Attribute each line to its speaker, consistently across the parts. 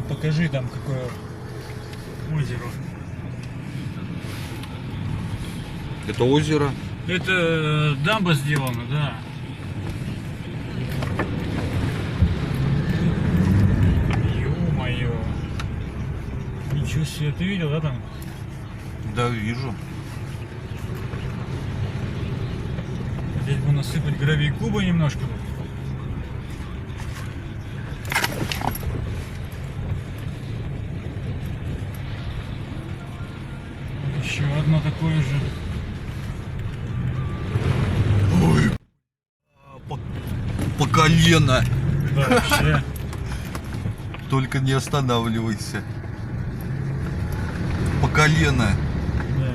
Speaker 1: Покажи там какое озеро.
Speaker 2: Это озеро?
Speaker 1: Это дамба сделана, да. Ё-моё. Ничего себе, ты видел, да, там?
Speaker 2: Да, вижу.
Speaker 1: Здесь бы насыпать гравий куба немножко. Еще одно такое же.
Speaker 2: Ой, по колено.
Speaker 1: Да, вообще.
Speaker 2: Только не останавливайся. По колено.
Speaker 1: Да.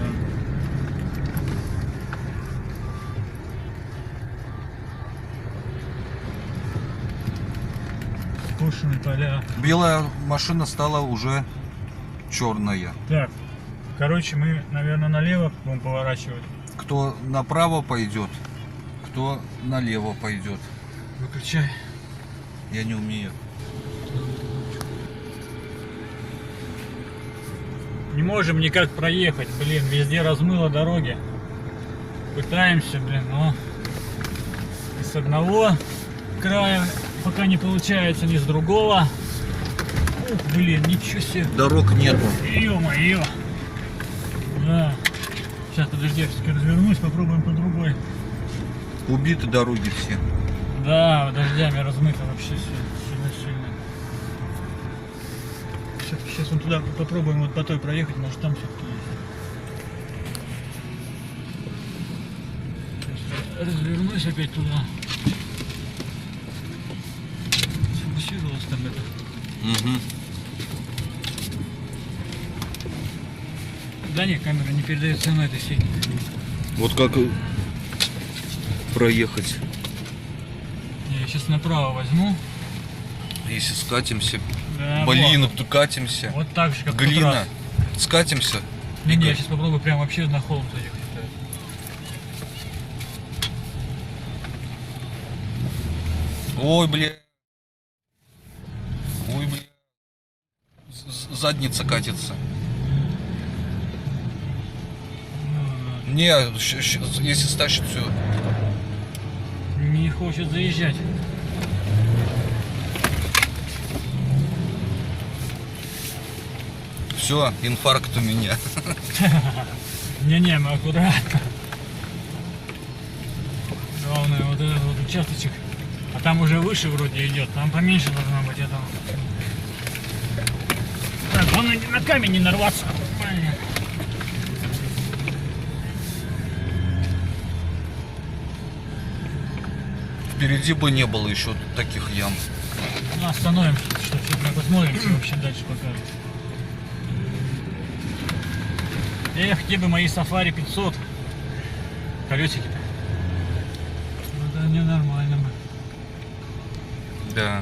Speaker 1: Скошенные поля.
Speaker 2: Белая машина стала уже черная.
Speaker 1: Так, короче, мы, наверное, налево будем поворачивать.
Speaker 2: Кто направо пойдет, кто налево пойдет.
Speaker 1: Выключай.
Speaker 2: Я не умею.
Speaker 1: Не можем никак проехать, блин, везде размыло дороги. Пытаемся, блин, но и с одного края пока не получается, ни с другого. Ух, блин, ничего себе.
Speaker 2: Дорог нету.
Speaker 1: Ё-моё. Да. Сейчас, подожди, я все-таки развернусь, попробуем по другой.
Speaker 2: Убиты дороги все.
Speaker 1: Да, дождями размыто вообще все сильно-сильно. Сейчас вон туда попробуем вот по той проехать, может там все-таки есть. Развернусь опять туда. Сфокусировалась там это.
Speaker 2: Угу.
Speaker 1: Да нет, камера не передается на этой сети.
Speaker 2: Вот как проехать?
Speaker 1: Я сейчас направо возьму.
Speaker 2: Если скатимся.
Speaker 1: Да,
Speaker 2: Блин,
Speaker 1: вот.
Speaker 2: тут катимся.
Speaker 1: Вот так же, как в тот
Speaker 2: Глина.
Speaker 1: раз.
Speaker 2: Скатимся.
Speaker 1: Не, я сейчас попробую прям вообще на холм заехать.
Speaker 2: Ой, бля. Ой, бля. Задница катится. Не, если стащит все.
Speaker 1: Не хочет заезжать.
Speaker 2: Все, инфаркт у меня.
Speaker 1: Не-не, мы аккуратно. Главное, вот этот вот участочек. А там уже выше вроде идет, там поменьше должно быть этого. Так, главное на камень не нарваться. Блин.
Speaker 2: Впереди бы не было еще таких ям.
Speaker 1: Ну, остановимся, что все посмотрим, что вообще дальше покажет. Эх, где бы мои Safari 500. Колесики-то. Ну да, ненормально бы.
Speaker 2: Да.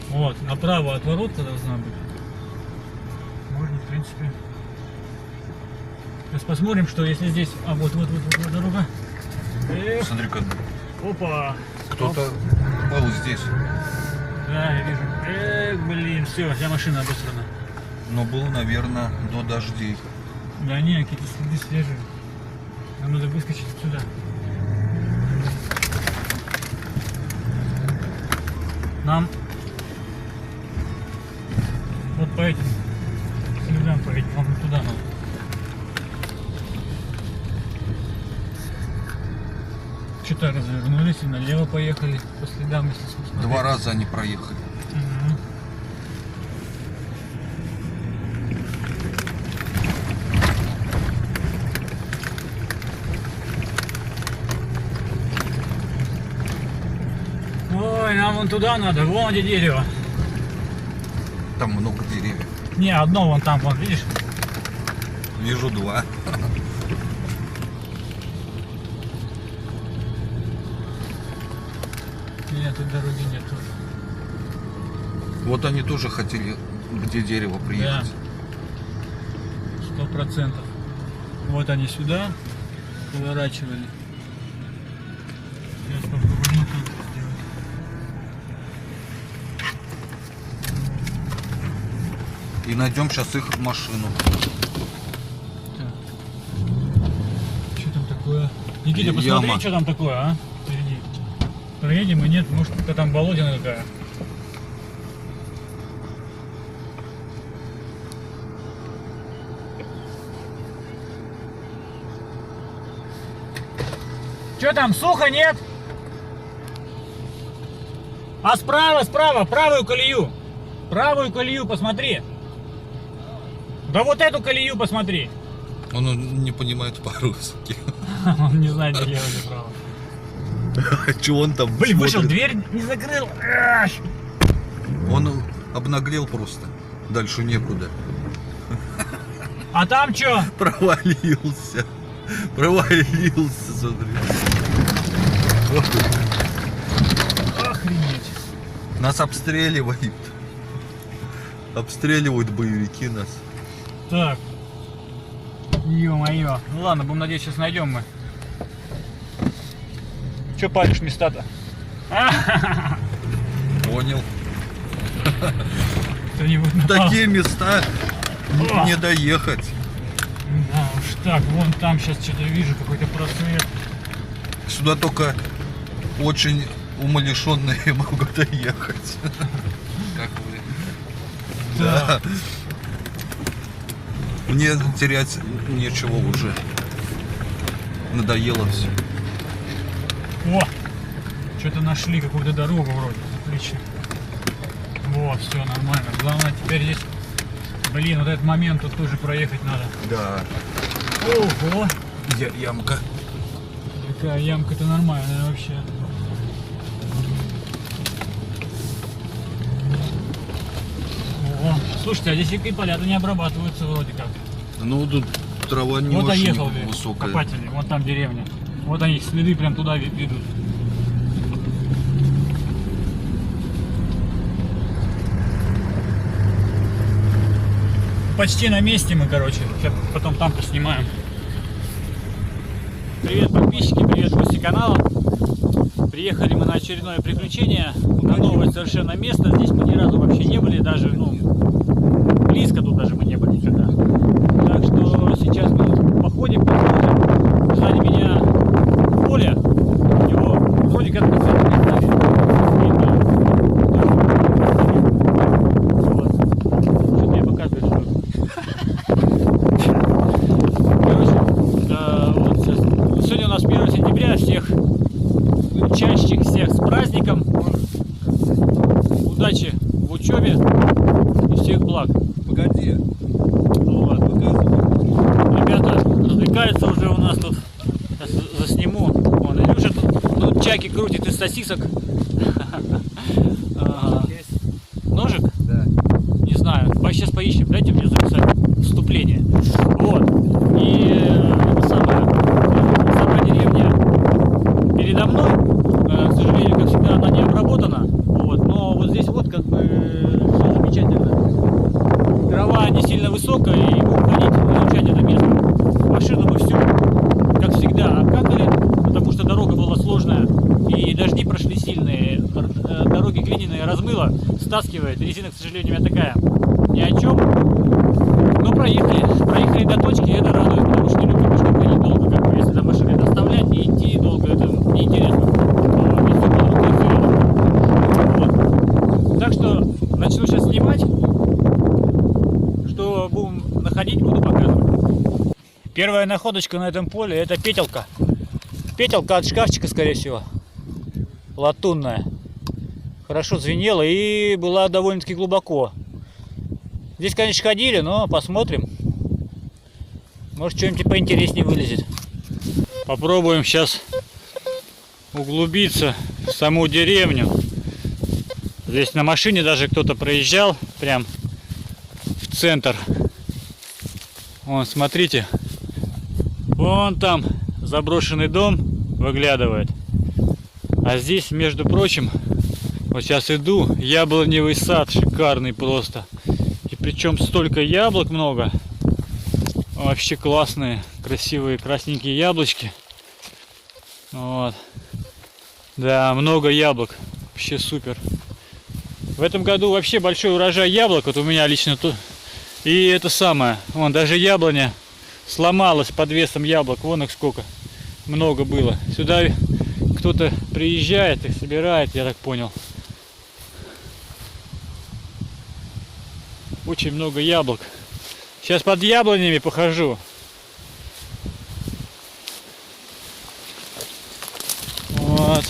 Speaker 1: Вот, направо отворотка должна быть. Можно, в принципе. Сейчас посмотрим, что если здесь... А, вот дорога. Эх,
Speaker 2: Смотри-ка,
Speaker 1: опа.
Speaker 2: кто-то был здесь.
Speaker 1: Да, я вижу. Эх, блин, все, вся машина обосрана.
Speaker 2: Но был, наверное, до дождей.
Speaker 1: Да не, какие-то следы свежие. Нам надо выскочить отсюда. Нам вот по этим следам поедем, вам туда надо. Что-то развернулись и налево поехали по следам, если смотреть.
Speaker 2: 2 раза они проехали.
Speaker 1: Мгм. Ой, нам вон туда надо, вон где дерево.
Speaker 2: Там много деревьев.
Speaker 1: Не, одно вон там, вон, видишь?
Speaker 2: Вижу 2.
Speaker 1: Нет, тут дороги нет тоже.
Speaker 2: Вот они тоже хотели, где дерево приехать.
Speaker 1: 100%. Вот они сюда поворачивали. Сейчас попробуем вот так сделать.
Speaker 2: И найдем сейчас их машину.
Speaker 1: Что там такое? Никита, посмотри,
Speaker 2: Яма.
Speaker 1: что там такое, а? Впереди. Проедем и нет, может, какая там болотина какая. Что там, сухо, нет? А справа, правую колею. Правую колею посмотри. Да вот эту колею посмотри.
Speaker 2: Он не понимает по-русски.
Speaker 1: Он не знает, где лево, где право.
Speaker 2: Чего он там
Speaker 1: Блин, вышел,
Speaker 2: смотрит?
Speaker 1: дверь не закрыл.
Speaker 2: Он обнаглел просто. Дальше некуда.
Speaker 1: А там что?
Speaker 2: Провалился. Провалился, смотри.
Speaker 1: Охренеть.
Speaker 2: Нас обстреливают. Обстреливают боевики нас.
Speaker 1: Так. Ё-моё. Ну ладно, будем надеяться, сейчас найдем мы. Че палишь места-то?
Speaker 2: Понял.
Speaker 1: Кто-нибудь
Speaker 2: В
Speaker 1: напал?
Speaker 2: такие места
Speaker 1: О!
Speaker 2: не доехать.
Speaker 1: Да уж так, вон там сейчас что-то вижу, какой-то просвет.
Speaker 2: Сюда только очень умалишенные могут доехать. Как вы.
Speaker 1: Да.
Speaker 2: Мне терять нечего уже. Надоело все.
Speaker 1: О! Что-то нашли, какую-то дорогу вроде. Отлично. Вот, все нормально. Главное теперь здесь, блин, вот этот момент тут тоже проехать надо.
Speaker 2: Да.
Speaker 1: Ого!
Speaker 2: Ямка.
Speaker 1: Какая ямка-то нормальная вообще. О, слушайте, а здесь и поля-то не обрабатываются вроде как.
Speaker 2: Ну тут трава не
Speaker 1: Вот
Speaker 2: очень
Speaker 1: доехал
Speaker 2: высокая.
Speaker 1: копатели, вот там деревня. Вот они, следы прям туда ведут. Почти на месте мы, короче. Сейчас потом там поснимаем. Привет, подписчики, привет, гости канала. Приехали мы на очередное приключение, на новое совершенно место. Здесь мы ни разу вообще не были, даже, ну, близко тут даже мы не были никогда. Так что сейчас мы походим, посмотрим. Сзади меня поле, его вроде как на центре видно. Вот. Что мне показывает, что... Короче, вот сейчас. Сегодня у нас 1 сентября, всех учащих всех с праздником, удачи в учебе и всех благ.
Speaker 2: Погоди.
Speaker 1: Вот. Ребята развлекаются уже у нас тут. Сейчас засниму. Вон, Илюша тут чаки крутит из сосисок. Ага. Ножик?
Speaker 2: Да.
Speaker 1: Не знаю. Сейчас поищем. Дайте мне записать вступление. Вот. И сама деревня передо мной. К сожалению, как всегда, она не обработана. Вот. Но вот здесь вот как бы все замечательно. Трава не сильно высокая, и будем ходить, изучать это место. Машину мы всю, как всегда, обкакали, потому что дорога была сложная. И дожди прошли сильные. Дороги глиняные размыло, стаскивает. Резина, к сожалению, у меня такая ни о чем. Но проехали. Проехали до точки, и это радует, потому что не люблю пешком ходить долго. Как бы, если там машины доставлять и идти долго, это неинтересно. Вот. Так что начну сейчас снимать. Что будем находить, буду показывать. Первая находочка на этом поле — это петелка. Петелка от шкафчика, скорее всего. Латунная. Хорошо звенела и была довольно-таки глубоко. Здесь, конечно, ходили, но посмотрим. Может, что-нибудь поинтереснее вылезет. Попробуем сейчас углубиться в саму деревню. Здесь на машине даже кто-то проезжал прям в центр. Вон, смотрите. Вон там заброшенный дом выглядывает. А здесь, между прочим, вот сейчас иду, яблоневый сад шикарный просто. И причем столько яблок много. Вообще классные, красивые, красненькие яблочки. Вот. Да, много яблок. Вообще супер. В этом году вообще большой урожай яблок. Вот у меня лично тут И это самое, вон даже яблоня сломалась под весом яблок, вон их сколько, много было. Сюда кто-то приезжает и собирает, я так понял. Очень много яблок. Сейчас под яблонями похожу. Вот.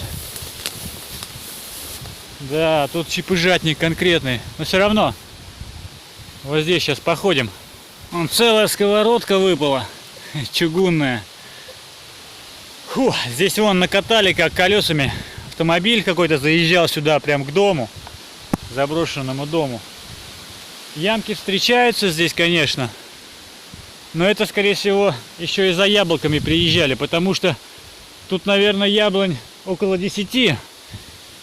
Speaker 1: Да, тут чипыжатник конкретный. Но все равно. Вот здесь сейчас походим. Вон целая сковородка выпала. Чугунная. Фу, здесь вон накатали как колесами. Автомобиль какой-то заезжал сюда, прям к дому. Заброшенному дому. Ямки встречаются здесь, конечно. Но это, скорее всего, еще и за яблоками приезжали. Потому что тут, наверное, яблонь около 10.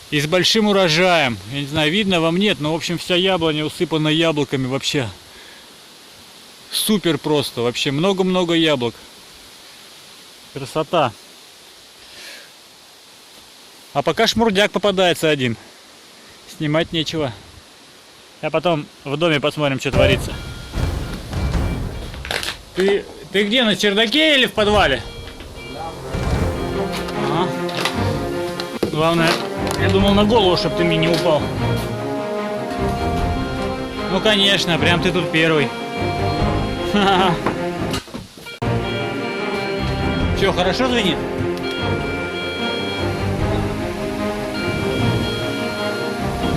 Speaker 1: И с большим урожаем. Я не знаю, видно вам, нет. Но, в общем, вся яблоня усыпана яблоками вообще. Супер просто. Вообще много-много яблок. Красота. А пока шмурдяк попадается один. Снимать нечего. А потом в доме посмотрим, что творится. Ты где, на чердаке или в подвале? Ага. Главное, я думал на голову, чтобы ты мне не упал. Ну конечно, прям ты тут первый. Че, хорошо звенит?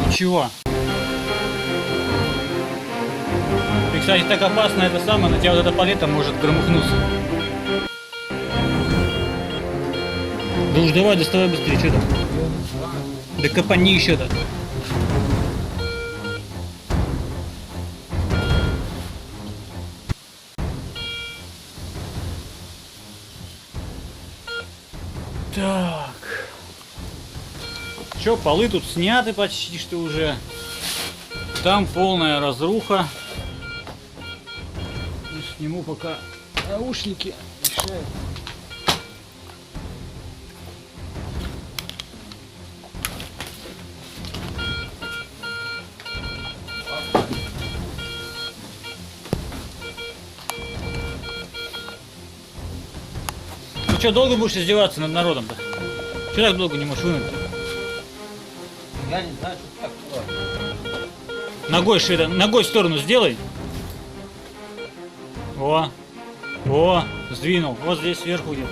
Speaker 1: Ничего. И, кстати, так опасно это самое, на тебя вот эта палета может громыхнуться. Да уж давай, доставай быстрее, что там? Да копани еще-то. Так. Че, полы тут сняты почти что уже. Там полная разруха. Сниму пока наушники. Мешают. Ну что, долго будешь издеваться над народом-то? Че так долго не можешь вынуть?
Speaker 3: Я не знаю, что такое.
Speaker 1: Ногой в сторону сделай. О, сдвинул. Вот здесь сверху где-то.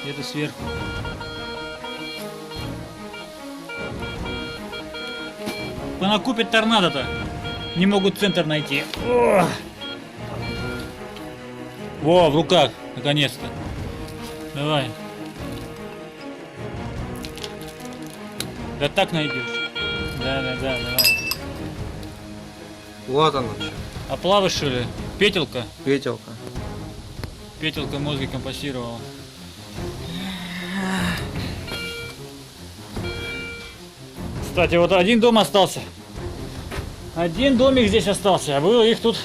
Speaker 1: Где-то сверху. Понакупят торнадо-то. Не могут центр найти. О! Во, в руках, наконец-то. Давай. Да так найдешь. Да, давай.
Speaker 3: Вот оно что.
Speaker 1: А плаваешь, что ли? Петелка?
Speaker 3: Петелка.
Speaker 1: Петелка мозги компостировала. Кстати, вот один дом остался. Один домик здесь остался, а было их тут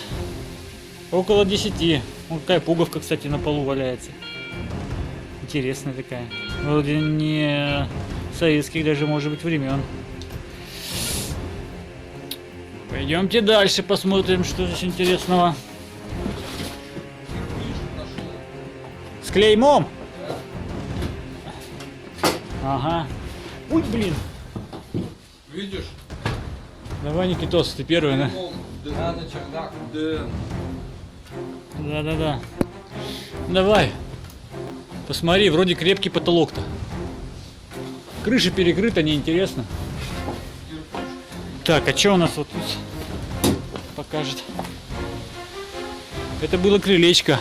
Speaker 1: около 10. Вон какая пуговка, кстати, на полу валяется. Интересная такая. Вроде не советских даже, может быть, времен. Пойдемте дальше посмотрим, что здесь интересного. С клеймом? Ага. Ой, блин.
Speaker 2: Видишь?
Speaker 1: Давай, Никитос, ты первый, да?
Speaker 3: Да, на чердак.
Speaker 1: Да. Давай. Посмотри, вроде крепкий потолок-то. Крыша перекрыта, неинтересно. Так, а что у нас вот тут покажет? Это было крылечко.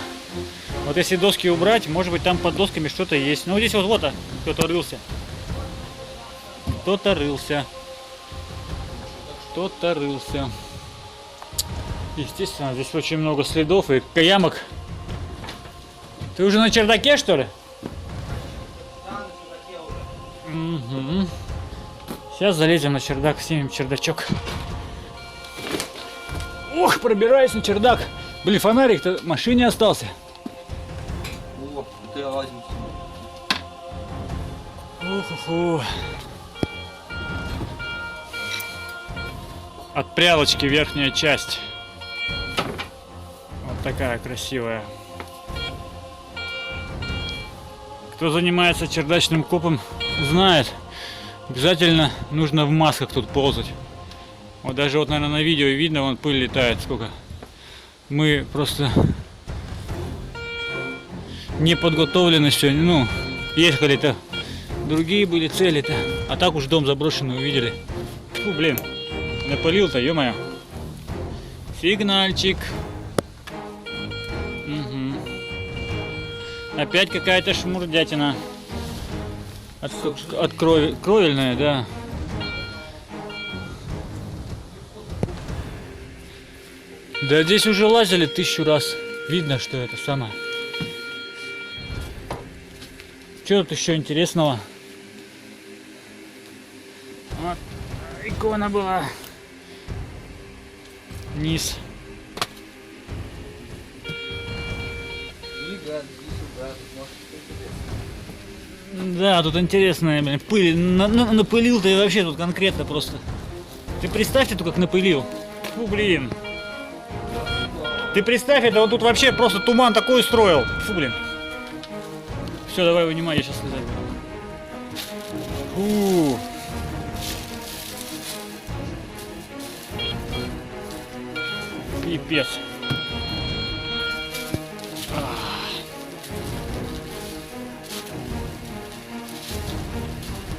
Speaker 1: Вот если доски убрать, может быть там под досками что-то есть. Ну здесь вот кто-то рылся. Кто-то рылся. Естественно, здесь очень много следов и ямок. Ты уже на чердаке, что ли?
Speaker 3: Да, на чердаке уже.
Speaker 1: Угу. Сейчас залезем на чердак, снимем чердачок. Ох, пробираюсь на чердак. Блин, фонарик-то в машине остался. Уху. От прялочки верхняя часть. Вот такая красивая. Кто занимается чердачным копом, знает, обязательно нужно в масках тут ползать. Вот даже вот, наверное, на видео видно, вон пыль летает сколько. Мы просто не подготовлены сегодня. Ну, ехали-то, другие были цели-то. А так уж дом заброшенный увидели. Фу, блин, напылил-то, ё-моё. Сигнальчик. Угу. Опять какая-то шмурдятина. От крови. Кровельная, да. Да здесь уже лазили 1000 раз. Видно, что это самое. Что тут еще интересного? Вот икона была. Низ. Да, тут интересная, блин, пыль. Напылил ты вообще тут конкретно просто. Ты представь, ты как напылил. Фу, блин. Ты представь, это он тут вообще просто туман такой устроил. Фу, блин. Все, давай вынимай, я сейчас слезаю. Фу. Пипец.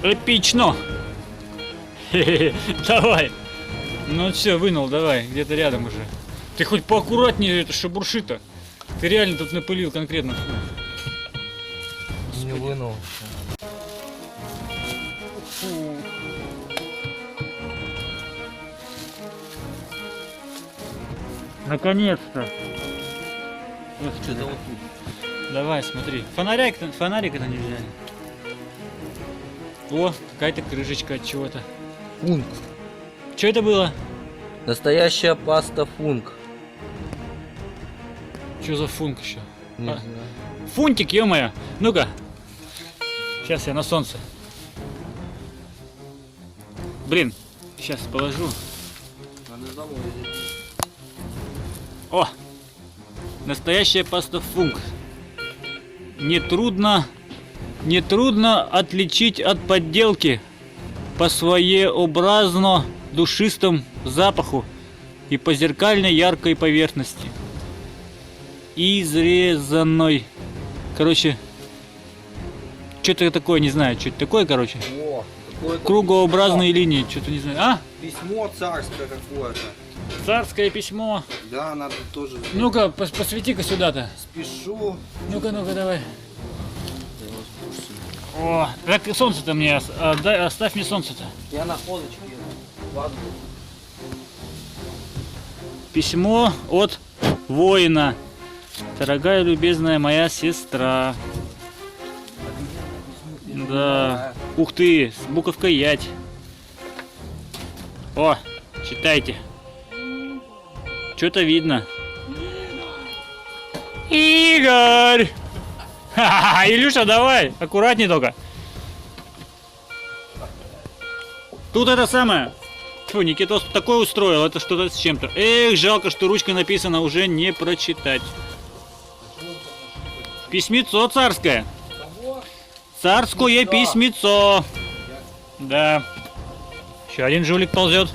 Speaker 1: Эпично. Хе-хе-хе. Давай. Ну все, вынул, давай, где-то рядом уже. Ты хоть поаккуратнее это шебурши-то. Ты реально тут напылил конкретно.
Speaker 3: Не вынул.
Speaker 1: Фу. Наконец-то.
Speaker 3: Что-то вот тут.
Speaker 1: Давай, смотри. Фонарик это не взяли. О, какая-то крышечка от чего-то.
Speaker 3: Функ.
Speaker 1: Что это было?
Speaker 3: Настоящая паста функ.
Speaker 1: Что за функ еще?
Speaker 3: Не
Speaker 1: А.
Speaker 3: знаю.
Speaker 1: Фунтик, ё-моё. Ну-ка. Сейчас я на солнце. Блин, сейчас положу.
Speaker 3: Надо заморозить.
Speaker 1: О! Настоящая паста функ. Нетрудно отличить от подделки по своеобразно душистому запаху и по зеркальной яркой поверхности. Изрезанной. Короче, что-то такое, не знаю, что это такое, короче.
Speaker 3: О, какое-то
Speaker 1: Кругообразные линии, что-то не знаю. А?
Speaker 3: письмо царское какое-то.
Speaker 1: Царское письмо.
Speaker 3: Да, надо тоже.
Speaker 1: Ну-ка, посвети-ка сюда-то.
Speaker 3: Спешу.
Speaker 1: Ну-ка, давай. О, так солнце-то мне, оставь мне солнце-то.
Speaker 3: Я на ходочке. Ладно.
Speaker 1: Письмо от воина. Дорогая, любезная моя сестра. Да. Ух ты, с буковкой ять. О, читайте. Что-то видно. Игорь! Ха-ха-ха, Илюша, давай, аккуратней только. Тут это самое. Фу, Никитос такое устроил, это что-то с чем-то. Эх, жалко, что ручкой написано, уже не прочитать. Письмецо царское. Царское письмецо. Да. Еще один жулик ползет.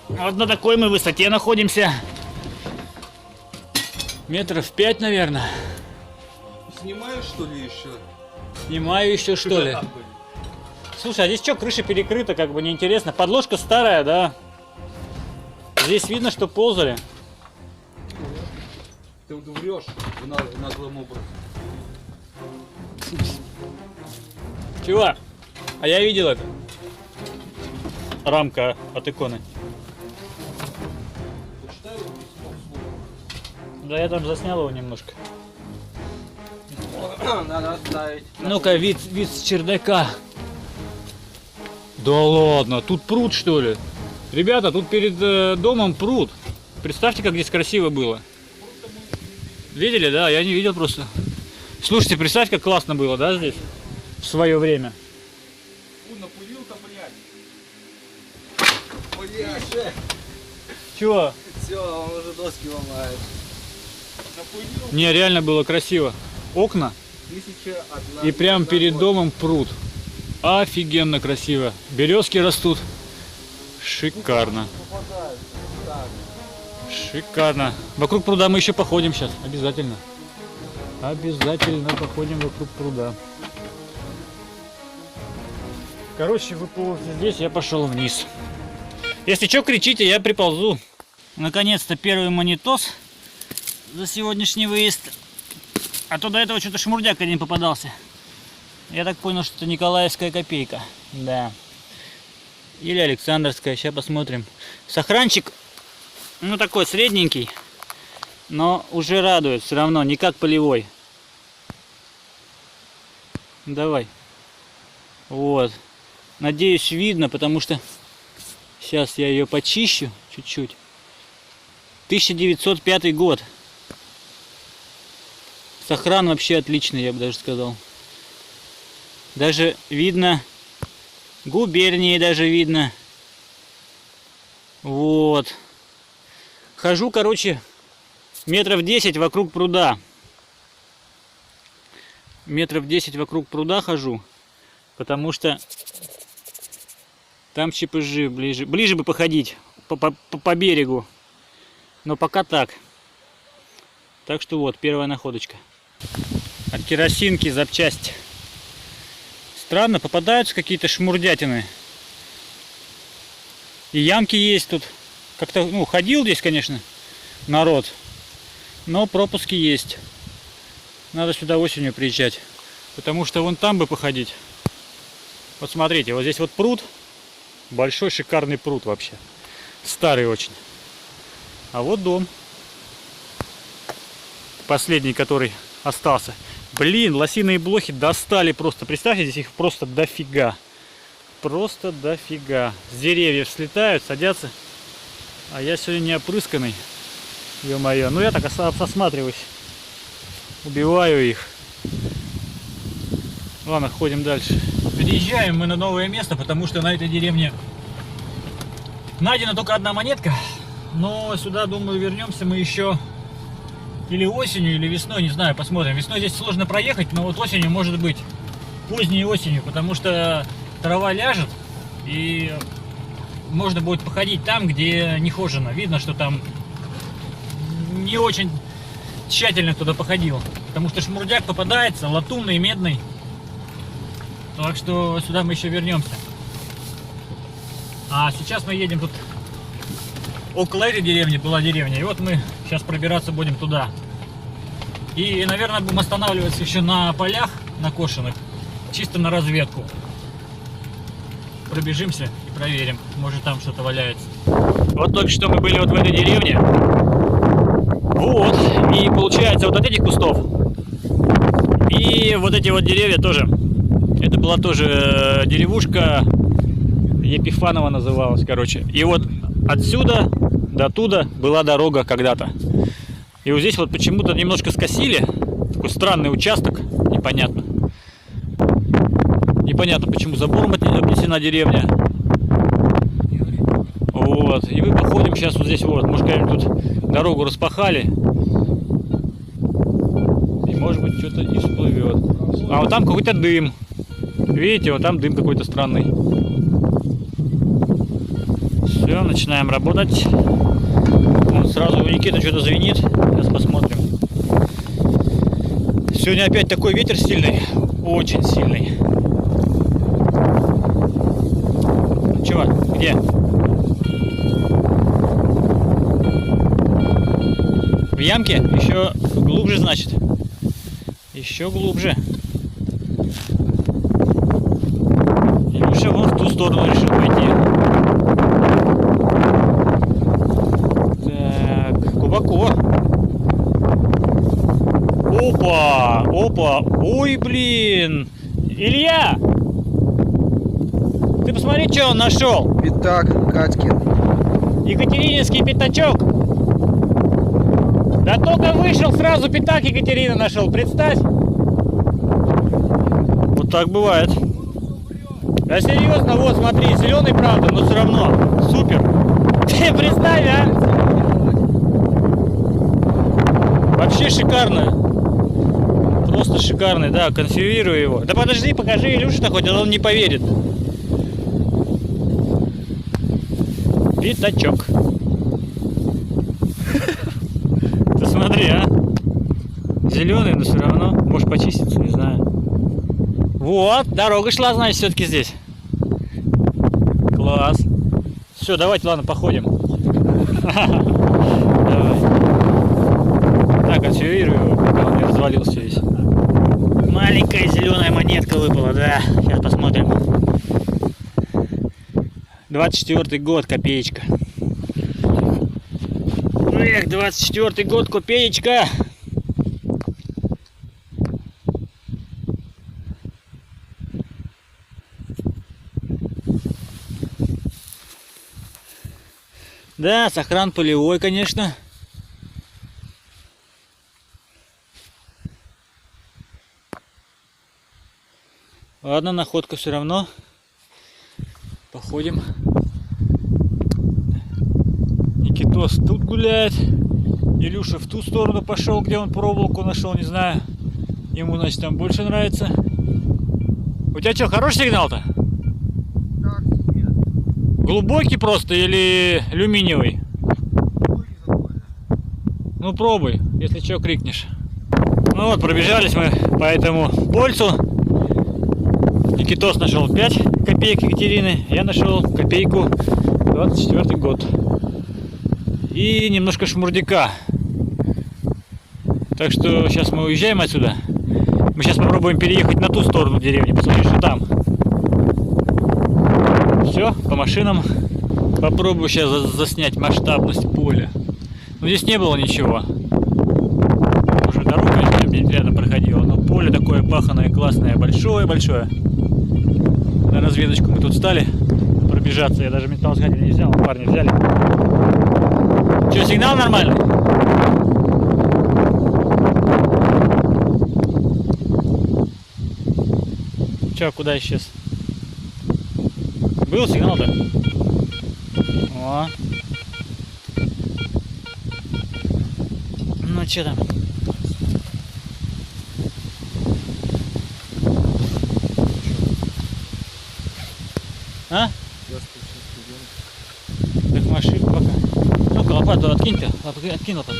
Speaker 1: Вот на такой мы высоте находимся. Метров 5, наверное.
Speaker 2: Снимаешь, что ли, еще?
Speaker 1: Снимаю еще, что ли? Слушай, а здесь что, крыша перекрыта, как бы неинтересно. Подложка старая, да. Здесь видно, что ползали.
Speaker 2: Ты врешь наглым образом.
Speaker 1: Чего? А я видел это. Рамка от иконы. Да, я там заснял его немножко.
Speaker 3: Надо оставить.
Speaker 1: Ну-ка, вид с чердака. Да ладно, тут пруд, что ли? Ребята, тут перед домом пруд. Представьте, как здесь красиво было. Видели, да? Я не видел просто. Слушайте, представь, как классно было, да, здесь? В свое время.
Speaker 2: Напылил-то, блядь.
Speaker 1: Чего?
Speaker 3: Все, он уже доски ломает.
Speaker 2: Напылил.
Speaker 1: Не, реально было красиво. Окна
Speaker 3: 1001
Speaker 1: и прямо перед
Speaker 3: год.
Speaker 1: домом пруд. Офигенно красиво. Березки растут. Шикарно.
Speaker 3: Попадается. Так.
Speaker 1: Шикарно. Вокруг пруда мы еще походим сейчас. Обязательно. Обязательно походим вокруг пруда. Короче, вы плывете здесь, я пошел вниз. Если что, кричите, я приползу. Наконец-то первый монитос за сегодняшний выезд. А то до этого что-то шмурдяк один попадался. Я так понял, что это Николаевская копейка. Да. Или Александровская, сейчас посмотрим. Сохранчик, ну такой средненький, но уже радует все равно, не как полевой. Давай. Вот. Надеюсь, видно, потому что сейчас я ее почищу чуть-чуть. 1905 год. Сохран вообще отличный, я бы даже сказал. Даже видно, губернии даже видно. Вот. Хожу, короче, метров 10 вокруг пруда. Метров 10 вокруг пруда хожу, потому что там ЧПЖ ближе. Ближе бы походить по берегу. Но пока так. Так что вот, первая находочка. От керосинки запчасть. Странно, попадаются какие-то шмурдятины. И ямки есть тут. Как-то, ну, ходил здесь, конечно, народ. Но пропуски есть. Надо сюда осенью приезжать. Потому что вон там бы походить. Вот смотрите, вот здесь вот пруд. Большой шикарный пруд вообще. Старый очень. А вот дом. Последний, который остался. Блин, лосиные блохи достали просто. Представьте, здесь их просто дофига. Просто дофига. С деревьев слетают, садятся. А я сегодня не опрысканный. Ё-моё. Ну я так осматриваюсь. Убиваю их. Ладно, ходим дальше. Переезжаем мы на новое место, потому что на этой деревне найдена только одна монетка. Но сюда, думаю, вернемся мы еще или осенью, или весной, не знаю, посмотрим. Весной здесь сложно проехать, но вот осенью может быть. Поздней осенью, потому что трава ляжет и можно будет походить там, где не хожено. Видно, что там не очень тщательно туда походил, потому что шмурдяк попадается, латунный, медный. Так что сюда мы еще вернемся. А сейчас мы едем тут. Около этой деревни была деревня, и вот мы сейчас пробираться будем туда. И, наверное, будем останавливаться еще на полях накошенных, чисто на разведку. Пробежимся и проверим, может там что-то валяется. Вот только что мы были вот в этой деревне. Вот, и получается вот от этих кустов и вот эти вот деревья тоже. Это была тоже деревушка, Епифанова называлась, короче. И вот отсюда до туда была дорога когда-то. И вот здесь вот почему-то немножко скосили. Такой странный участок, непонятно. Непонятно, почему забором обнесена деревня. Вот. И мы походим сейчас вот здесь вот. Может, как-нибудь тут дорогу распахали. И может быть что-то и всплывет. А вот там какой-то дым. Видите, вот там дым какой-то странный. Все, начинаем работать. Вон сразу у Никиты что-то звенит. Сейчас посмотрим. Сегодня опять такой ветер сильный. Очень сильный. Ну, чего? Где? В ямке? Еще глубже, значит. Еще глубже. Илюша вон в ту сторону решил пойти. Так, глубоко. Опа! Опа! Ой, блин! Илья! Ты посмотри, что он нашел!
Speaker 3: Пятак, Катькин.
Speaker 1: Екатерининский пятачок! Да только вышел, сразу пятак Екатерина нашел, представь! так бывает. Да серьезно, вот смотри, зеленый, правда, но все равно. Супер. Ты представь, а? Вообще шикарно. Просто шикарный, да, консервирую его. Да подожди, покажи Илюше-то хоть, а он не поверит. Пятачок. Ты смотри, а. Зеленый, но все равно. Может почиститься, не знаю. Вот, дорога шла, значит, все-таки здесь. Класс. Все, давайте, ладно, походим. Давай. Так, консервирую его, пока он не развалился весь. Маленькая зеленая монетка выпала, да. Сейчас посмотрим. 24-й год, копеечка. Эх, 24-й год, копеечка. Да, сохран полевой, конечно. Ладно, находка все равно. Походим. Никитос тут гуляет. Илюша в ту сторону пошел, где он проволоку нашел, не знаю. Ему, значит, там больше нравится. У тебя что, хороший сигнал-то? Глубокий просто или алюминиевый? Ну пробуй, если что, крикнешь. Ну вот, пробежались мы по этому польцу. Никитос нашел 5 копеек Екатерины, я нашел копейку 24 год. И немножко шмурдяка. Так что сейчас мы уезжаем отсюда. Мы сейчас попробуем переехать на ту сторону деревни, посмотреть, что там. Все, по машинам. Попробую сейчас заснять масштабность поля. Но здесь не было ничего. Уже дорога рядом проходила, но поле такое паханое, классное, большое-большое. На разведочку мы тут стали пробежаться. Я даже металлоискатель не взял, парни взяли. Что, сигнал нормальный? Че, куда исчез? Был сигнал-то? О. Ну, что там? А? Так машину пока. Ну-ка, лопату откинь-то. Откинь лопату.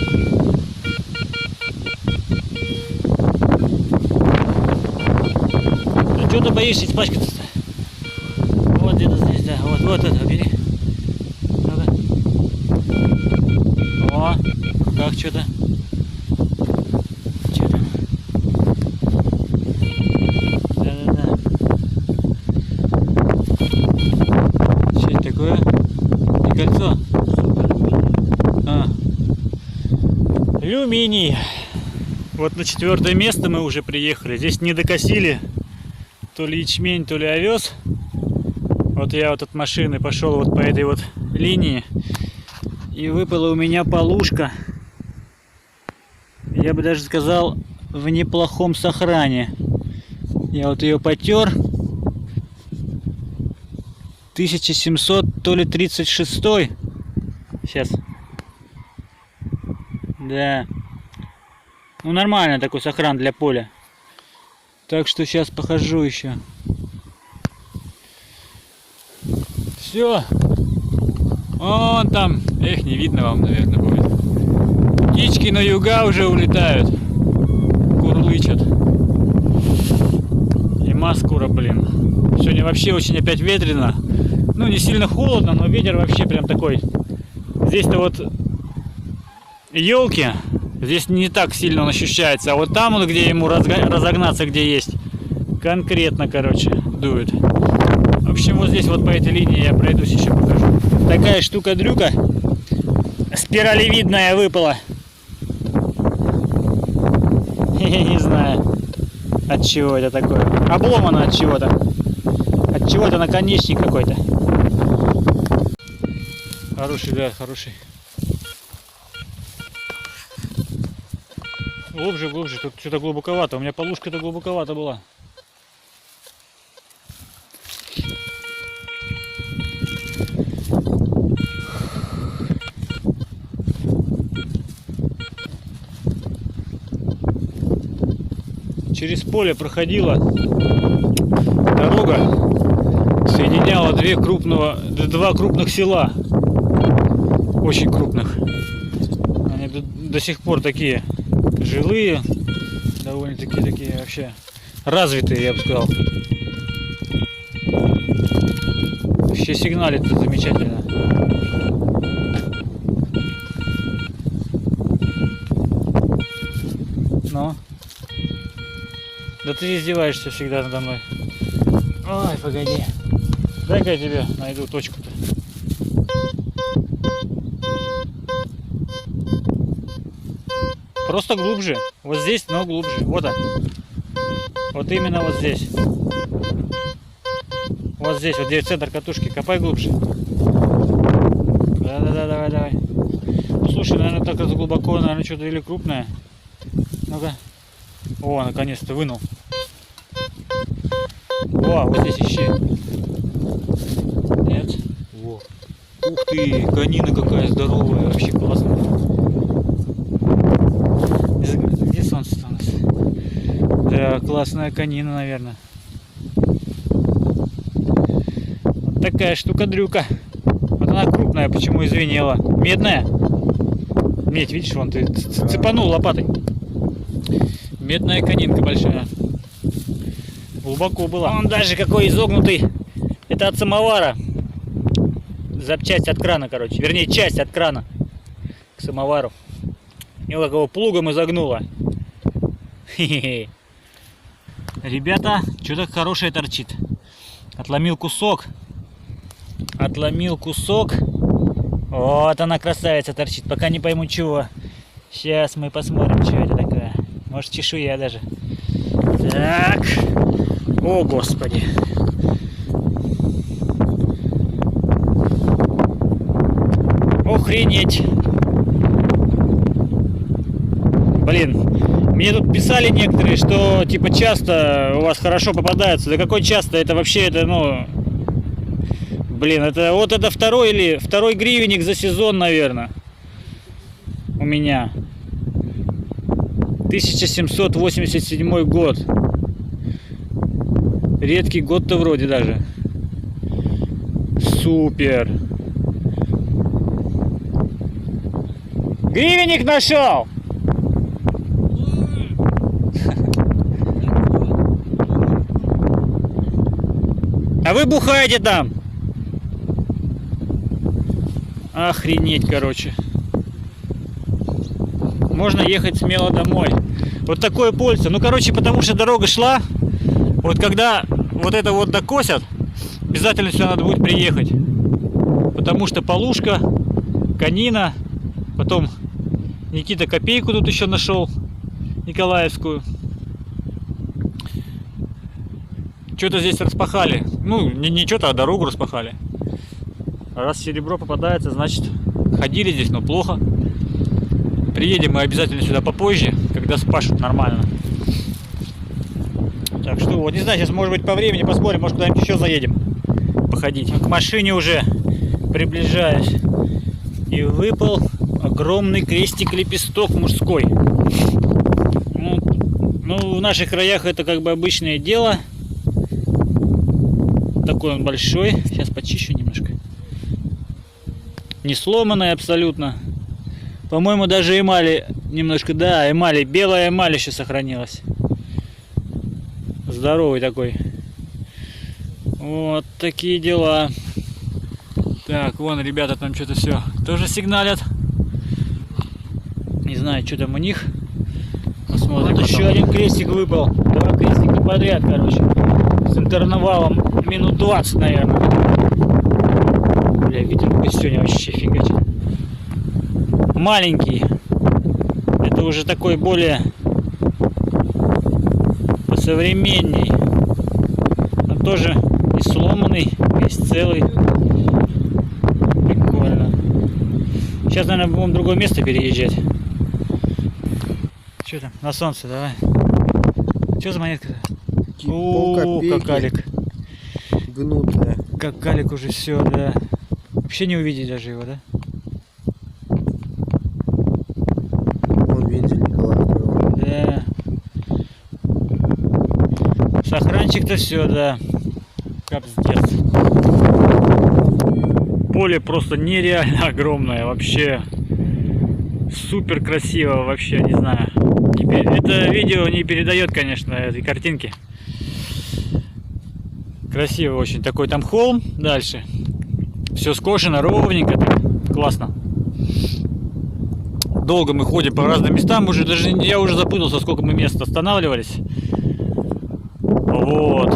Speaker 1: Да что ты боишься испачкаться-то? Вот где-то здесь, да. Вот это, бери. Ну-ка. О, как что-то. Что там? Да-да-да. Что это такое? Не кольцо? А. Алюминий. Вот на 4-е место мы уже приехали. Здесь не докосили то ли ячмень, то ли овес. Вот я вот от машины пошел вот по этой вот линии. И выпала у меня полушка. Я бы даже сказал, в неплохом сохране. Я вот ее потер. 1700, то ли 36. Сейчас. Да. Ну нормально такой сохран для поля. Так что сейчас похожу еще. Все. Вон там. Эх, не видно вам, наверное, будет. Птички на юга уже улетают. Курлычат. Зима скоро, блин. Сегодня вообще очень опять ветрено. Ну, не сильно холодно, но ветер вообще прям такой. Здесь-то вот елки. Здесь не так сильно он ощущается. А вот там, вот, где ему разогнаться, где есть, конкретно, короче, дует. В общем, вот здесь вот по этой линии я пройдусь, еще покажу. Такая штука-дрюка спиралевидная выпала. Не знаю, от чего это такое. Обломано от чего-то. От чего-то наконечник какой-то. Хороший, да, хороший. Глубже, глубже. Тут что-то глубоковато. У меня полушка-то глубоковато была. через поле проходила дорога, соединяла два крупных села, очень крупных. Они до сих пор такие жилые, довольно-таки такие вообще развитые, я бы сказал. Вообще сигналит замечательно. Но. Да ты издеваешься всегда надо мной. Ой, погоди. Дай-ка я тебе найду точку-то. Просто глубже. Вот здесь, но глубже. Вот он. Вот именно вот здесь. Вот здесь, вот где центр катушки. Копай глубже. Да-да-да, давай. Ну, слушай, наверное, так раз глубоко, наверное, что-то или крупное. Ну-ка. О, наконец-то вынул. О, вот здесь ищи. Нет? Во. Ух ты, конина какая здоровая, вообще классная. Где солнце-то у нас? Да, классная конина, наверное. Вот такая штука-дрюка. Вот она крупная, почему извинела. Медная. Медь, видишь, вон ты цепанул лопатой. Медная конинка большая. Глубоко была. Он даже какой изогнутый. Это от самовара. Запчасть от крана, короче. Вернее, часть от крана к самовару. И вот его плугом изогнуло. Хе-хе. Ребята, что-то хорошее торчит. Отломил кусок. Вот она, красавица, торчит. Пока не пойму чего. Сейчас мы посмотрим, что это такое. Может, чешуя даже. Так. О, Господи. Охренеть. Блин, мне тут писали некоторые, что типа часто у вас хорошо попадается. Да какой часто? Это вообще, это, ну... Блин, это вот это второй гривенник за сезон, наверное. У меня. 1787 год. Редкий год-то вроде даже. Супер. Гривенник нашел! А вы бухаете там? Охренеть, короче. Можно ехать смело домой. Вот такое польза. Ну, короче, потому что дорога шла. Вот когда вот это вот докосят, обязательно сюда надо будет приехать. Потому что полушка, конина, потом Никита копейку тут еще нашел, николаевскую. Что-то здесь распахали. Ну, не что-то, а дорогу распахали. Раз серебро попадается, значит, ходили здесь, но плохо. Приедем мы обязательно сюда попозже, когда спашут нормально. Так что вот, не знаю, сейчас, может быть, по времени посмотрим, может, куда-нибудь еще заедем походить. К машине уже приближаюсь. И выпал огромный крестик-лепесток мужской. Ну, в наших краях это как бы обычное дело. Такой он большой. Сейчас почищу немножко. Не сломанный абсолютно. По-моему, даже эмали немножко, да, эмали, белая эмаль еще сохранилась. Здоровый такой. Вот такие дела. Так, вон ребята там что-то все тоже сигналят. Не знаю, что там у них. Посмотрим. Вот еще один крестик выпал. Два крестика подряд, короче. С интервалом минут 20, наверное. Бля, ветер сегодня вообще фигать. Маленький. Это уже такой более посовременней. Он тоже и сломанный, и целый. Прикольно. Сейчас, наверное, будем в другое место переезжать. Что там? На солнце, давай. Что за монетка-то? О, какалик.
Speaker 3: Гнутая.
Speaker 1: Какалик уже все, да. Вообще не увидеть даже его, да?
Speaker 3: Вон вензель Николаев.
Speaker 1: Да. Сохранчик-то все, да. Капздец. Поле просто нереально огромное. Вообще супер красиво. Вообще, не знаю. Это видео не передает, конечно, этой картинки. Красиво очень. Такой там холм дальше. Все скошено, ровненько. Так. Классно. Долго мы ходим по разным местам. Я уже запутался, сколько мы мест останавливались. Вот.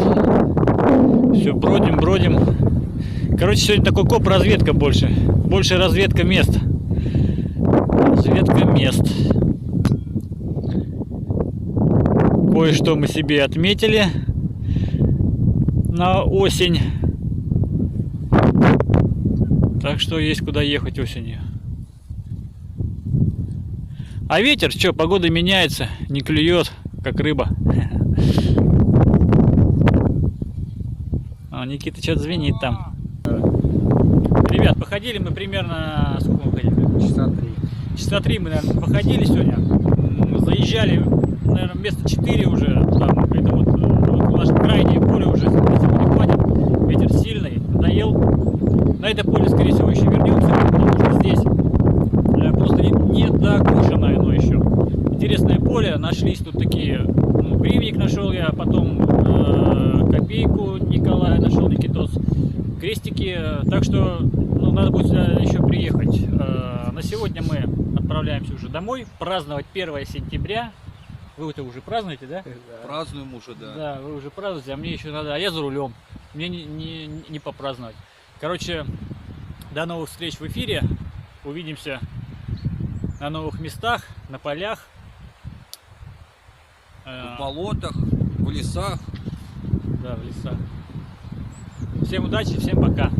Speaker 1: Все, бродим. Короче, сегодня такой коп-разведка больше. Больше разведка мест. Разведка мест. Кое-что мы себе отметили на осень. Так что есть куда ехать осенью. А ветер, что, погода меняется, не клюет, как рыба. А, Никита что-то звенит там. Ребят, походили мы примерно... Сколько мы ходили?
Speaker 3: Часа 3.
Speaker 1: Часа 3 мы, наверное, походили сегодня. Заезжали, наверное, место 4 уже. Там, это вот наше крайнее поле уже, сегодня хватит. Ветер сильный, надоел. На это поле, скорее всего, еще вернемся, потому что здесь просто не докушенное оно еще. Интересное поле, нашлись тут такие, гривник нашел я, потом копейку Николая нашел, Никитос, крестики, так что надо будет сюда еще приехать. На сегодня мы отправляемся уже домой, праздновать 1 сентября. Вы это уже празднуете, да?
Speaker 2: Празднуем уже, да.
Speaker 1: Да, вы уже празднуете, а мне еще надо, а я за рулем, мне не попраздновать. Короче, до новых встреч в эфире, увидимся на новых местах, на полях,
Speaker 2: В болотах, в лесах.
Speaker 1: да, в лесах. Всем удачи, всем пока.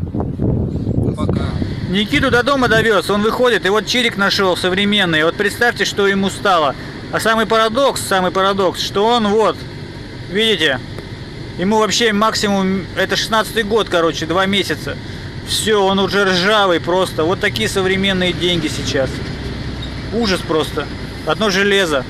Speaker 2: Пока.
Speaker 1: Никиту до дома довез, он выходит, и вот чирик нашел современный. Вот представьте, что ему стало. А самый парадокс, что он вот, видите, ему вообще максимум, это 16-й год, короче, 2 месяца. Все, он уже ржавый просто. Вот такие современные деньги сейчас. Ужас просто. Одно железо.